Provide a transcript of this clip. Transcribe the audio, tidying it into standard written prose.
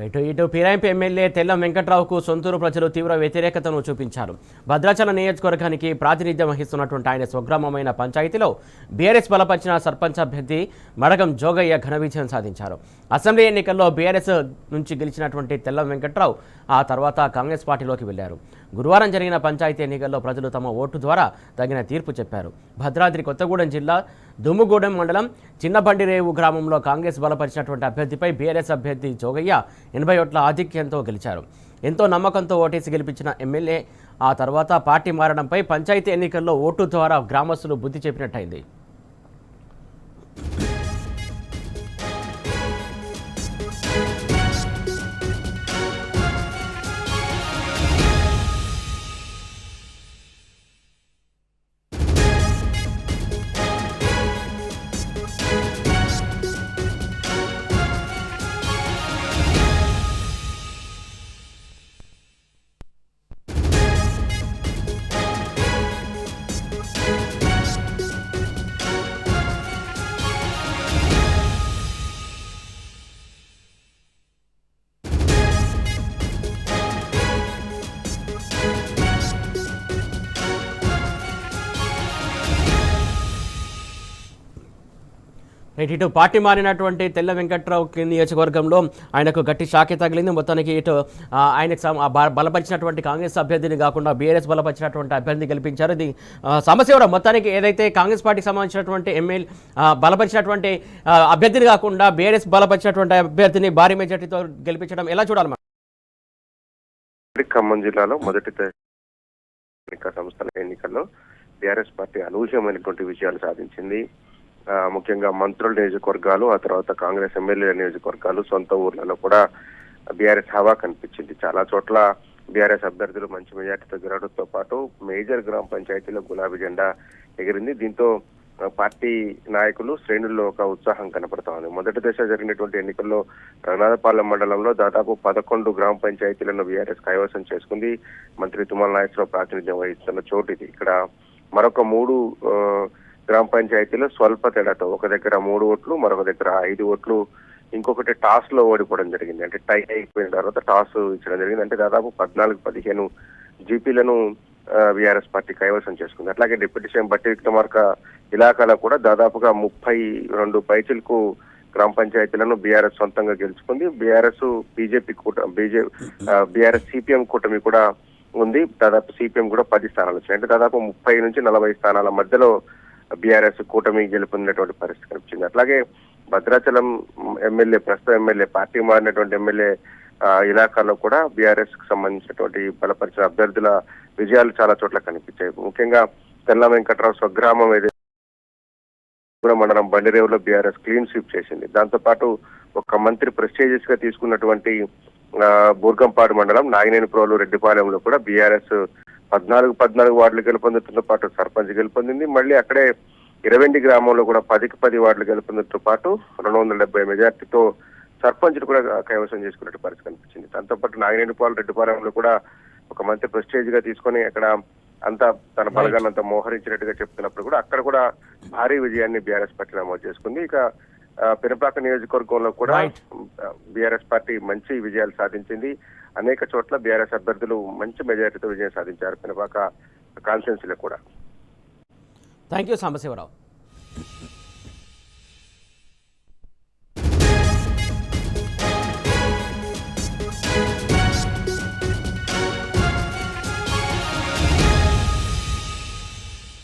ఇటు ఫిరాయింపు ఎమ్మెల్యే తెల్లం వెంకట్రావుకు సొంతూరు ప్రజలు తీవ్ర వ్యతిరేకతను చూపించారు. భద్రాచలం నియోజకవర్గానికి ప్రాతినిధ్యం వహిస్తున్నటువంటి ఆయన స్వగ్రామమైన పంచాయతీలో బీఆర్ఎస్ బలపరిచిన సర్పంచ్ అభ్యర్థి మడగం జోగయ్య ఘన విజయం సాధించారు. అసెంబ్లీ ఎన్నికల్లో బీఆర్ఎస్ నుంచి గెలిచినటువంటి తెల్లం వెంకట్రావు ఆ తర్వాత కాంగ్రెస్ పార్టీలోకి వెళ్లారు. గురువారం జరిగిన పంచాయతీ ఎన్నికల్లో ప్రజలు తమ ఓటు ద్వారా తగిన తీర్పు చెప్పారు. భద్రాద్రి కొత్తగూడెం జిల్లా దుమ్ముగూడెం మండలం చిన్నబండిరేవు గ్రామంలో కాంగ్రెస్ బలపరిచినటువంటి అభ్యర్థిపై బీఆర్ఎస్ అభ్యర్థి జోగయ్య 80 ఓట్ల ఆధిక్యంతో గెలిచారు. ఎంతో నమ్మకంతో ఓటేసి గెలిపించిన ఎమ్మెల్యే ఆ తర్వాత పార్టీ మారడంపై పంచాయతీ ఎన్నికల్లో ఓటు ద్వారా గ్రామస్తులు బుద్ధి చెప్పినట్టయింది. ఇటు పార్టీ మారినటువంటి తెల్ల వెంకట్రావు నియోజకవర్గంలో ఆయనకు గట్టి షాకే తగిలింది. మొత్తానికి ఇటు ఆయనకు బలపరిచినటువంటి కాంగ్రెస్ అభ్యర్థిని కాకుండా బీఆర్ఎస్ బలపరిచినటువంటి అభ్యర్థిని గెలిపించారు. ఇది సమస్య కూడా మొత్తానికి ఏదైతే కాంగ్రెస్ పార్టీకి సంబంధించినటువంటి ఎమ్మెల్యే బలపరిచినటువంటి అభ్యర్థిని కాకుండా బీఆర్ఎస్ బలపరిచినటువంటి అభ్యర్థిని భారీ మెజార్టీతో గెలిపించడం ఎలా చూడాలి? ఖమ్మం జిల్లాలో మొదటి సంస్థల ఎన్నికల్లో బీఆర్ఎస్ పార్టీ అనూహ్యమైనటువంటి విజయాలు సాధించింది. ముఖ్యంగా మంత్రుల నియోజకవర్గాలు, ఆ తర్వాత కాంగ్రెస్ ఎమ్మెల్యేల నియోజకవర్గాలు, సొంత ఊర్లలో కూడా బీఆర్ఎస్ హవా కనిపించింది. చాలా చోట్ల బీఆర్ఎస్ అభ్యర్థులు మంచి మెజార్టీతో గెలవడంతో పాటు మేజర్ గ్రామ పంచాయతీలో గులాబీ జెండా ఎగిరింది. దీంతో పార్టీ నాయకులు శ్రేణుల్లో ఒక ఉత్సాహం కనపడతా ఉంది. మొదటి దశ జరిగినటువంటి ఎన్నికల్లో రఘునాథపాలెం మండలంలో దాదాపు 11 గ్రామ పంచాయతీలను బీఆర్ఎస్ కైవసం చేసుకుంది. మంత్రి తుమ్మల నాగేశ్వరరావు ప్రాతినిధ్యం వహిస్తున్న చోటు ఇది. ఇక్కడ మరొక 3 గ్రామ పంచాయతీలో స్వల్ప తేడాతో ఒక దగ్గర 3 ఓట్లు, మరొక దగ్గర 5 ఓట్లు, ఇంకొకటి టాస్ లో ఓడిపోవడం జరిగింది. అంటే టై అయిపోయిన తర్వాత టాస్ ఇచ్చడం జరిగింది. అంటే దాదాపు 14-15 జీపీలను బీఆర్ఎస్ పార్టీ కైవసం చేసుకుంది. అట్లాగే డిప్యూటీ సీఎం బట్టి విక్రమార్క ఇలాకాలో కూడా దాదాపుగా 32 పైచిలకు గ్రామ పంచాయతీలను బీఆర్ఎస్ సొంతంగా గెలుచుకుంది. బీఆర్ఎస్ బీజేపీ బీఆర్ఎస్ సిపిఎం కూటమి కూడా ఉంది. దాదాపు సిపిఎం కూడా 10 స్థానాలు వచ్చాయి. అంటే దాదాపు 30-40 స్థానాల మధ్యలో బీఆర్ఎస్ కూటమి గెలుపొందినటువంటి పరిస్థితి కనిపించింది. అట్లాగే భద్రాచలం ఎమ్మెల్యే, ప్రస్తుత ఎమ్మెల్యే, పార్టీ మారినటువంటి ఎమ్మెల్యే ఇలాకాలో కూడా బీఆర్ఎస్ కు సంబంధించినటువంటి బలపరిచిన అభ్యర్థుల విజయాలు చాలా చోట్ల కనిపించాయి. ముఖ్యంగా తెల్ల వెంకట్రావు స్వగ్రామం ఏదైతే మండలం బండిరేవులో బీఆర్ఎస్ క్లీన్ స్వీప్ చేసింది. దాంతో పాటు ఒక మంత్రి ప్రెస్టీజియస్ గా తీసుకున్నటువంటి బూర్గంపాడు మండలం నాగినేనిప్రోలు రెడ్డిపాలెంలో కూడా బీఆర్ఎస్ 14 వార్డులు గెలుపొందడంతో పాటు సర్పంచ్ గెలుపొందింది. మళ్ళీ అక్కడే ఇరవెండి గ్రామంలో కూడా 10 వార్డులు గెలుపొందడంతో పాటు 270 మెజార్టీతో సర్పంచ్ కూడా కైవసం చేసుకున్నట్టు పరిస్థితి కనిపించింది. దాంతో పాటు నాగినేనిపాలెం రెడ్డిపాలెంలో కూడా ఒక మంత్రి ప్రెస్టేజ్ గా తీసుకొని అక్కడ అంతా తన బలగాన్ని అంతా మోహరించినట్టుగా చెప్తున్నప్పుడు కూడా అక్కడ కూడా భారీ విజయాన్ని బీఆర్ఎస్ పార్టీ నమోదు చేసుకుంది. ఇక పెనుపాక నియోజకవర్గంలో కూడా బీఆర్ఎస్ పార్టీ మంచి విజయాలు సాధించింది. అనేక చోట్ల బీఆర్ఎస్ అభ్యర్థులు మంచి మెజారిటీతో విజయం సాధించారు పెనుపాక కాన్స్టిట్యున్సీలో కూడా. Thank you Sambasivarao.